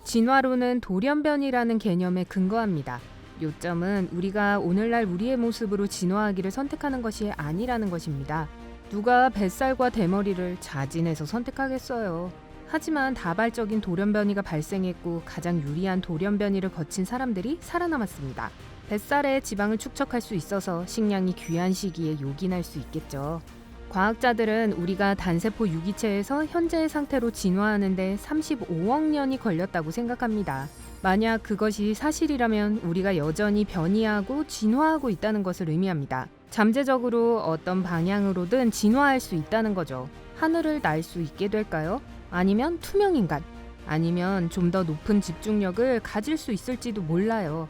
진화론은 돌연변이라는 개념에 근거합니다. 요점은 우리가 오늘날 우리의 모습으로 진화하기를 선택하는 것이 아니라는 것입니다. 누가 뱃살과 대머리를 자진해서 선택하겠어요. 하지만 다발적인 돌연변이가 발생했고 가장 유리한 돌연변이를 거친 사람들이 살아남았습니다. 뱃살에 지방을 축적할 수 있어서 식량이 귀한 시기에 요긴할 수 있겠죠. 과학자들은 우리가 단세포 유기체에서 현재의 상태로 진화하는데 35억 년이 걸렸다고 생각합니다. 만약 그것이 사실이라면 우리가 여전히 변이하고 진화하고 있다는 것을 의미합니다. 잠재적으로 어떤 방향으로든 진화할 수 있다는 거죠. 하늘을 날 수 있게 될까요? 아니면 투명인간? 아니면 좀 더 높은 집중력을 가질 수 있을지도 몰라요.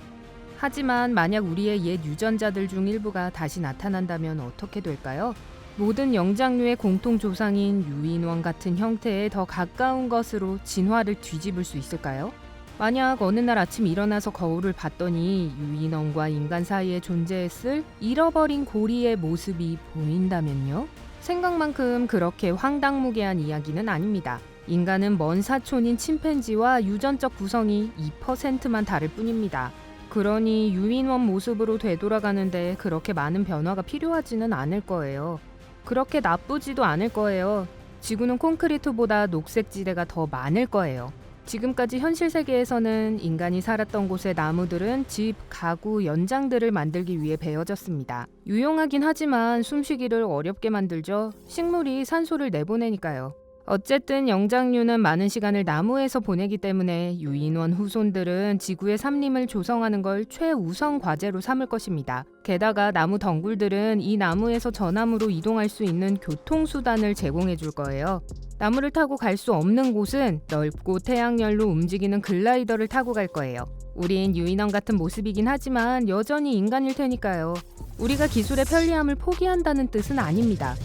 하지만 만약 우리의 옛 유전자들 중 일부가 다시 나타난다면 어떻게 될까요? 모든 영장류의 공통 조상인 유인원 같은 형태에 더 가까운 것으로 진화를 뒤집을 수 있을까요? 만약 어느 날 아침 일어나서 거울을 봤더니 유인원과 인간 사이에 존재했을 잃어버린 고리의 모습이 보인다면요? 생각만큼 그렇게 황당무계한 이야기는 아닙니다. 인간은 먼 사촌인 침팬지와 유전적 구성이 2%만 다를 뿐입니다. 그러니 유인원 모습으로 되돌아가는데 그렇게 많은 변화가 필요하지는 않을 거예요. 그렇게 나쁘지도 않을 거예요. 지구는 콘크리트보다 녹색지대가 더 많을 거예요. 지금까지 현실 세계에서는 인간이 살았던 곳의 나무들은 집, 가구, 연장들을 만들기 위해 베어졌습니다. 유용하긴 하지만 숨쉬기를 어렵게 만들죠. 식물이 산소를 내보내니까요. 어쨌든 영장류는 많은 시간을 나무에서 보내기 때문에 유인원 후손들은 지구의 산림을 조성하는 걸 최우선 과제로 삼을 것입니다. 게다가 나무 덩굴들은 이 나무에서 저 나무로 이동할 수 있는 교통수단을 제공해 줄 거예요. 나무를 타고 갈 수 없는 곳은 넓고 태양열로 움직이는 글라이더를 타고 갈 거예요. 우린 유인원 같은 모습이긴 하지만 여전히 인간일 테니까요. 우리가 기술의 편리함을 포기한다는 뜻은 아닙니다.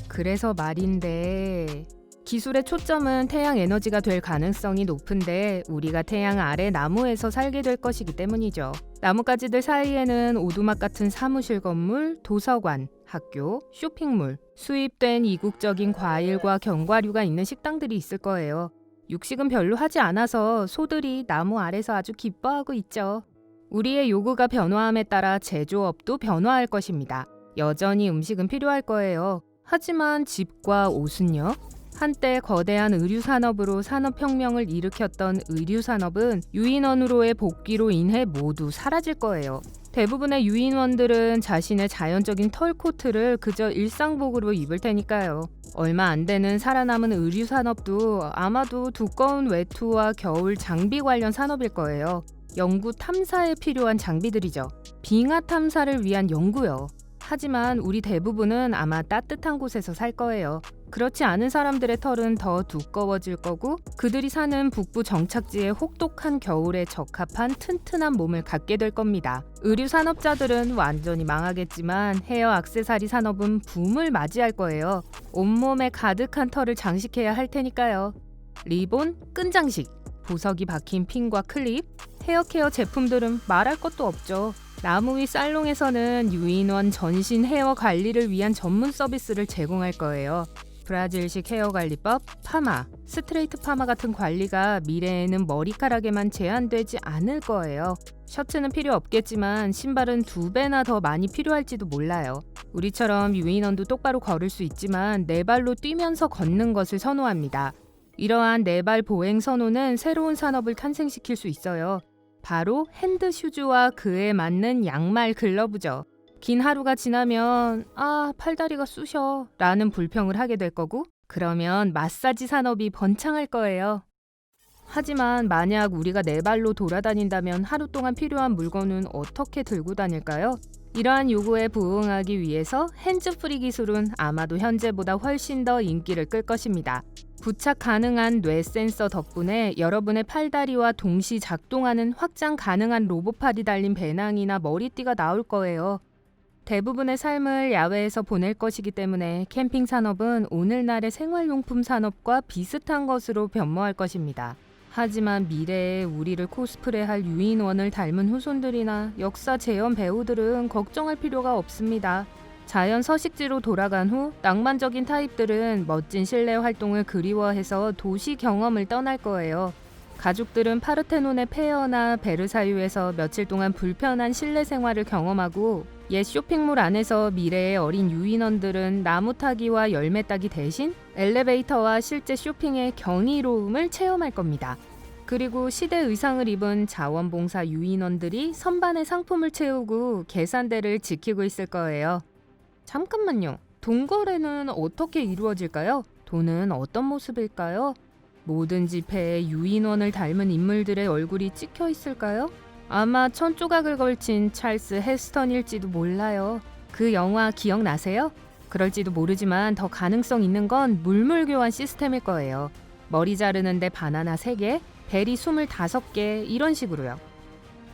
그래서 말인데... 기술의 초점은 태양 에너지가 될 가능성이 높은데 우리가 태양 아래 나무에서 살게 될 것이기 때문이죠. 나뭇가지들 사이에는 오두막 같은 사무실 건물, 도서관, 학교, 쇼핑몰, 수입된 이국적인 과일과 견과류가 있는 식당들이 있을 거예요. 육식은 별로 하지 않아서 소들이 나무 아래서 아주 기뻐하고 있죠. 우리의 요구가 변화함에 따라 제조업도 변화할 것입니다. 여전히 음식은 필요할 거예요. 하지만 집과 옷은요? 한때 거대한 의류산업으로 산업혁명을 일으켰던 의류산업은 유인원으로의 복귀로 인해 모두 사라질 거예요. 대부분의 유인원들은 자신의 자연적인 털코트를 그저 일상복으로 입을 테니까요. 얼마 안 되는 살아남은 의류산업도 아마도 두꺼운 외투와 겨울 장비 관련 산업일 거예요. 연구 탐사에 필요한 장비들이죠. 빙하 탐사를 위한 연구요. 하지만 우리 대부분은 아마 따뜻한 곳에서 살 거예요. 그렇지 않은 사람들의 털은 더 두꺼워질 거고 그들이 사는 북부 정착지의 혹독한 겨울에 적합한 튼튼한 몸을 갖게 될 겁니다. 의류 산업자들은 완전히 망하겠지만 헤어 액세서리 산업은 붐을 맞이할 거예요. 온몸에 가득한 털을 장식해야 할 테니까요. 리본, 끈장식, 보석이 박힌 핀과 클립, 헤어케어 제품들은 말할 것도 없죠. 나무 위 살롱에서는 유인원 전신 헤어 관리를 위한 전문 서비스를 제공할 거예요. 브라질식 헤어 관리법, 파마, 스트레이트 파마 같은 관리가 미래에는 머리카락에만 제한되지 않을 거예요. 셔츠는 필요 없겠지만 신발은 2배나 더 많이 필요할지도 몰라요. 우리처럼 유인원도 똑바로 걸을 수 있지만 네 발로 뛰면서 걷는 것을 선호합니다. 이러한 네 발 보행 선호는 새로운 산업을 탄생시킬 수 있어요. 바로 핸드슈즈와 그에 맞는 양말 글러브죠. 긴 하루가 지나면 팔다리가 쑤셔 라는 불평을 하게 될 거고 그러면 마사지 산업이 번창할 거예요. 하지만 만약 우리가 네 발로 돌아다닌다면 하루 동안 필요한 물건은 어떻게 들고 다닐까요? 이러한 요구에 부응하기 위해서 핸즈프리 기술은 아마도 현재보다 훨씬 더 인기를 끌 것입니다. 부착 가능한 뇌 센서 덕분에 여러분의 팔다리와 동시 작동하는 확장 가능한 로봇팔이 달린 배낭이나 머리띠가 나올 거예요. 대부분의 삶을 야외에서 보낼 것이기 때문에 캠핑 산업은 오늘날의 생활용품 산업과 비슷한 것으로 변모할 것입니다. 하지만 미래에 우리를 코스프레할 유인원을 닮은 후손들이나 역사 재현 배우들은 걱정할 필요가 없습니다. 자연 서식지로 돌아간 후 낭만적인 타입들은 멋진 실내 활동을 그리워해서 도시 경험을 떠날 거예요. 가족들은 파르테논의 폐허나 베르사유에서 며칠 동안 불편한 실내 생활을 경험하고, 옛 쇼핑몰 안에서 미래의 어린 유인원들은 나무 타기와 열매 따기 대신 엘리베이터와 실제 쇼핑의 경이로움을 체험할 겁니다. 그리고 시대 의상을 입은 자원봉사 유인원들이 선반에 상품을 채우고 계산대를 지키고 있을 거예요. 잠깐만요. 돈 거래는 어떻게 이루어질까요? 돈은 어떤 모습일까요? 모든 지폐에 유인원을 닮은 인물들의 얼굴이 찍혀 있을까요? 아마 천조각을 걸친 찰스 헤스턴일지도 몰라요. 그 영화 기억나세요? 그럴지도 모르지만 더 가능성 있는 건 물물 교환 시스템일 거예요. 머리 자르는데 바나나 3개, 베리 25개 이런 식으로요.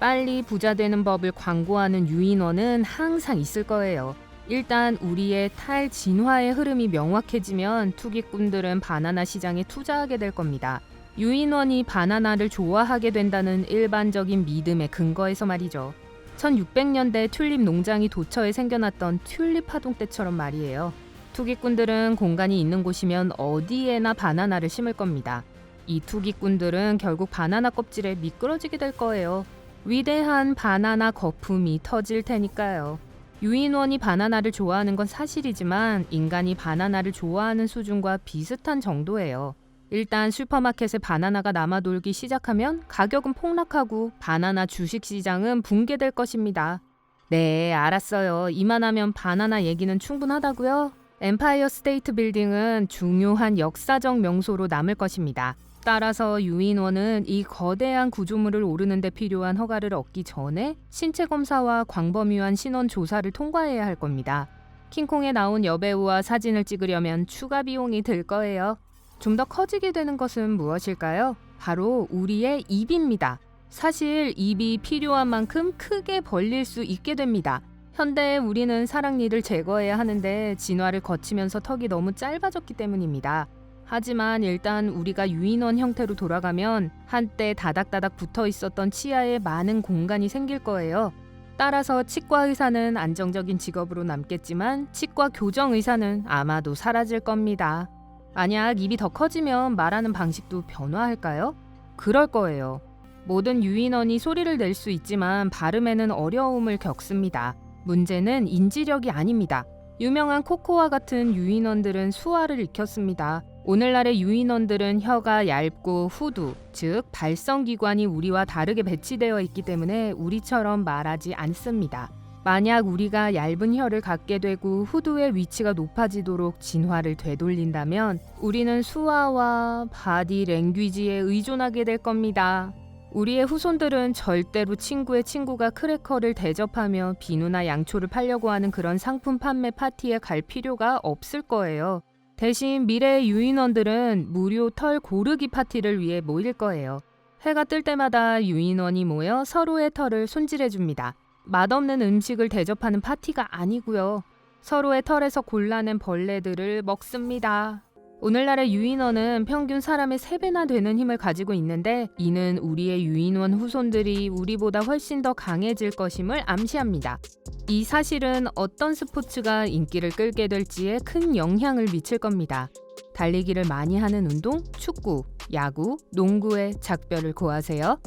빨리 부자 되는 법을 광고하는 유인원은 항상 있을 거예요. 일단 우리의 탈진화의 흐름이 명확해지면 투기꾼들은 바나나 시장에 투자하게 될 겁니다. 유인원이 바나나를 좋아하게 된다는 일반적인 믿음의 근거에서 말이죠. 1600년대 튤립 농장이 도처에 생겨났던 튤립 파동 때처럼 말이에요. 투기꾼들은 공간이 있는 곳이면 어디에나 바나나를 심을 겁니다. 이 투기꾼들은 결국 바나나 껍질에 미끄러지게 될 거예요. 위대한 바나나 거품이 터질 테니까요. 유인원이 바나나를 좋아하는 건 사실이지만 인간이 바나나를 좋아하는 수준과 비슷한 정도예요. 일단 슈퍼마켓에 바나나가 남아돌기 시작하면 가격은 폭락하고 바나나 주식시장은 붕괴될 것입니다. 네, 알았어요. 이만하면 바나나 얘기는 충분하다고요? 엠파이어 스테이트 빌딩은 중요한 역사적 명소로 남을 것입니다. 따라서 유인원은 이 거대한 구조물을 오르는 데 필요한 허가를 얻기 전에 신체 검사와 광범위한 신원 조사를 통과해야 할 겁니다. 킹콩에 나온 여배우와 사진을 찍으려면 추가 비용이 들 거예요. 좀 더 커지게 되는 것은 무엇일까요? 바로 우리의 입입니다. 사실 입이 필요한 만큼 크게 벌릴 수 있게 됩니다. 현대의 우리는 사랑니를 제거해야 하는데 진화를 거치면서 턱이 너무 짧아졌기 때문입니다. 하지만 일단 우리가 유인원 형태로 돌아가면 한때 다닥다닥 붙어 있었던 치아에 많은 공간이 생길 거예요. 따라서 치과 의사는 안정적인 직업으로 남겠지만 치과 교정 의사는 아마도 사라질 겁니다. 만약 입이 더 커지면 말하는 방식도 변화할까요? 그럴 거예요. 모든 유인원이 소리를 낼 수 있지만 발음에는 어려움을 겪습니다. 문제는 인지력이 아닙니다. 유명한 코코와 같은 유인원들은 수화를 익혔습니다. 오늘날의 유인원들은 혀가 얇고 후두, 즉 발성기관이 우리와 다르게 배치되어 있기 때문에 우리처럼 말하지 않습니다. 만약 우리가 얇은 혀를 갖게 되고 후두의 위치가 높아지도록 진화를 되돌린다면 우리는 수화와 바디 랭귀지에 의존하게 될 겁니다. 우리의 후손들은 절대로 친구의 친구가 크래커를 대접하며 비누나 양초를 팔려고 하는 그런 상품 판매 파티에 갈 필요가 없을 거예요. 대신 미래의 유인원들은 무료 털 고르기 파티를 위해 모일 거예요. 해가 뜰 때마다 유인원이 모여 서로의 털을 손질해줍니다. 맛없는 음식을 대접하는 파티가 아니고요. 서로의 털에서 골라낸 벌레들을 먹습니다. 오늘날의 유인원은 평균 사람의 3배나 되는 힘을 가지고 있는데 이는 우리의 유인원 후손들이 우리보다 훨씬 더 강해질 것임을 암시합니다. 이 사실은 어떤 스포츠가 인기를 끌게 될지에 큰 영향을 미칠 겁니다. 달리기를 많이 하는 운동, 축구, 야구, 농구의 작별을 고하세요.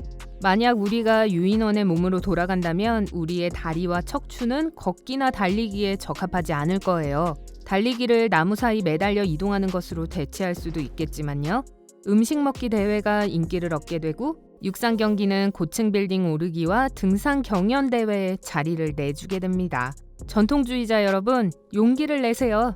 만약 우리가 유인원의 몸으로 돌아간다면 우리의 다리와 척추는 걷기나 달리기에 적합하지 않을 거예요. 달리기를 나무 사이 매달려 이동하는 것으로 대체할 수도 있겠지만요. 음식 먹기 대회가 인기를 얻게 되고 육상 경기는 고층 빌딩 오르기와 등산 경연 대회에 자리를 내주게 됩니다. 전통주의자 여러분, 용기를 내세요.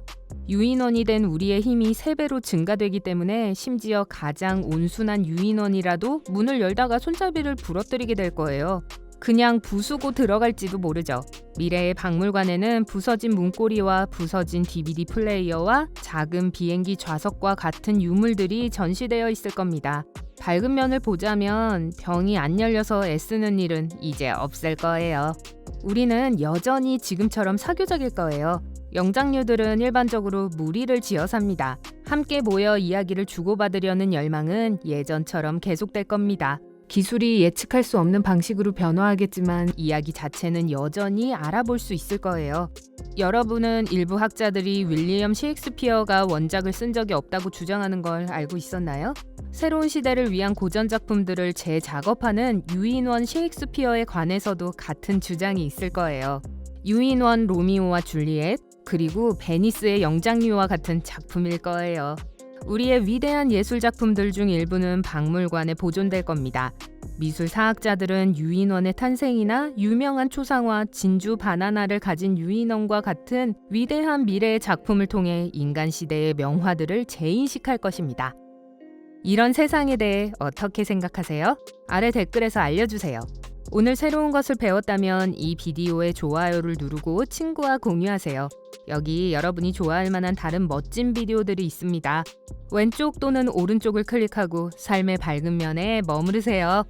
유인원이 된 우리의 힘이 3배로 증가되기 때문에 심지어 가장 온순한 유인원이라도 문을 열다가 손잡이를 부러뜨리게 될 거예요. 그냥 부수고 들어갈지도 모르죠. 미래의 박물관에는 부서진 문고리와 부서진 DVD 플레이어와 작은 비행기 좌석과 같은 유물들이 전시되어 있을 겁니다. 밝은 면을 보자면 병이 안 열려서 애쓰는 일은 이제 없을 거예요. 우리는 여전히 지금처럼 사교적일 거예요. 영장류들은 일반적으로 무리를 지어 삽니다. 함께 모여 이야기를 주고받으려는 열망은 예전처럼 계속될 겁니다. 기술이 예측할 수 없는 방식으로 변화하겠지만 이야기 자체는 여전히 알아볼 수 있을 거예요. 여러분은 일부 학자들이 윌리엄 셰익스피어가 원작을 쓴 적이 없다고 주장하는 걸 알고 있었나요? 새로운 시대를 위한 고전 작품들을 재작업하는 유인원 셰익스피어에 관해서도 같은 주장이 있을 거예요. 유인원 로미오와 줄리엣, 그리고 베니스의 영장류와 같은 작품일 거예요. 우리의 위대한 예술 작품들 중 일부는 박물관에 보존될 겁니다. 미술 사학자들은 유인원의 탄생이나 유명한 초상화 진주 바나나를 가진 유인원과 같은 위대한 미래의 작품을 통해 인간 시대의 명화들을 재인식할 것입니다. 이런 세상에 대해 어떻게 생각하세요? 아래 댓글에서 알려주세요. 오늘 새로운 것을 배웠다면 이 비디오에 좋아요를 누르고 친구와 공유하세요. 여기 여러분이 좋아할 만한 다른 멋진 비디오들이 있습니다. 왼쪽 또는 오른쪽을 클릭하고 삶의 밝은 면에 머무르세요.